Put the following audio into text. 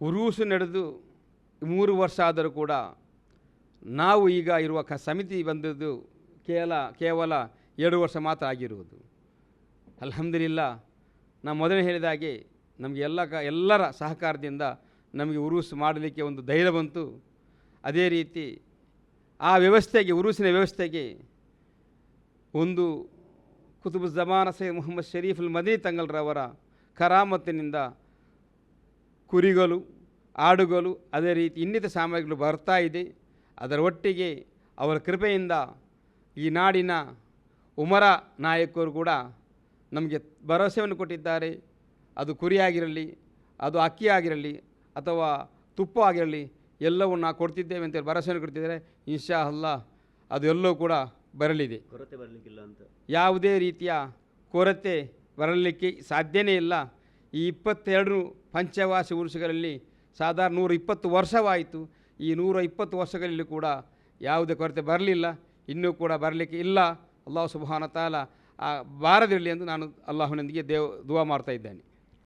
ಉರೂಸು ನಡೆದು 3 ವರ್ಷ ಆದರೂ ಕೂಡ ನಾವು ಈಗ ಇರುವ ಸಮಿತಿ ಬಂದದ್ದು ಕೇವಲ 2 ವರ್ಷ ಮಾತ್ರ ಆಗಿರುವುದು. ಅಲ್ಹಮ್ದುಲಿಲ್ಲಾ. ನಾನು ಮೊದಲೇ ಹೇಳಿದ ಹಾಗೆ ನಮಗೆ ಎಲ್ಲರ ಸಹಕಾರದಿಂದ ನಮಗೆ ಉರೂಸು ಮಾಡಲಿಕ್ಕೆ ಒಂದು ಧೈರ್ಯ ಬಂತು. ಅದೇ ರೀತಿ ಆ ವ್ಯವಸ್ಥೆಗೆ, ಉರೂಸಿನ ವ್ಯವಸ್ಥೆಗೆ ಒಂದು ಕುತುಬುಜ್ಜಮಾನ ಸೈಯದ್ ಮುಹಮ್ಮದ್ ಶರೀಫುಲ್ ಮದನಿ ತಂಗಲ್ರವರ ಕರಾಮತ್ತಿನಿಂದ ಕುರಿಗಳು, ಆಡುಗಳು, ಅದೇ ರೀತಿ ಇನ್ನಿತರ ಸಾಮಗ್ರಿಗಳು ಬರ್ತಾ ಇದೆ. ಅದರ ಒಟ್ಟಿಗೆ ಅವರ ಕೃಪೆಯಿಂದ ಈ ನಾಡಿನ ಉಮರ ನಾಯಕರು ಕೂಡ ನಮಗೆ ಭರವಸೆಯನ್ನು ಕೊಟ್ಟಿದ್ದಾರೆ. ಅದು ಕುರಿಯಾಗಿರಲಿ, ಅದು ಅಕ್ಕಿ ಆಗಿರಲಿ, ಅಥವಾ ತುಪ್ಪ ಆಗಿರಲಿ, ಎಲ್ಲವನ್ನು ನಾವು ಕೊಡ್ತಿದ್ದೇವೆ ಅಂತೇಳಿ ಭರವಸೆಯನ್ನು ಕೊಡ್ತಿದ್ದಾರೆ. ಇನ್ಶಾ ಅಲ್ಲಾಹ್ ಅದು ಎಲ್ಲವೂ ಕೂಡ ಬರಲಿದೆ. ಕೊರತೆ ಬರಲಿಕ್ಕಿಲ್ಲ ಅಂತ, ಯಾವುದೇ ರೀತಿಯ ಕೊರತೆ ಬರಲಿಕ್ಕೆ ಸಾಧ್ಯನೇ ಇಲ್ಲ. ಈ 22 ಪಂಚವಾರ್ಷ ಉರುಸುಗಳಲ್ಲಿ ಸಾಧಾರಣ 120 ವರ್ಷವಾಯಿತು. ಈ 120 ವರ್ಷಗಳಲ್ಲಿ ಕೂಡ ಯಾವುದೇ ಕೊರತೆ ಬರಲಿಲ್ಲ, ಇನ್ನೂ ಕೂಡ ಬರಲಿಕ್ಕೆ ಇಲ್ಲ. ಅಲ್ಲಾಹ್ ಸುಬ್ಹಾನ ತಾಲ ಬಾರದಿರಲಿ ಎಂದು ನಾನು ಅಲ್ಲಾಹನೊಂದಿಗೆ ದುವಾ ಮಾಡ್ತಾ ಇದ್ದೇನೆ.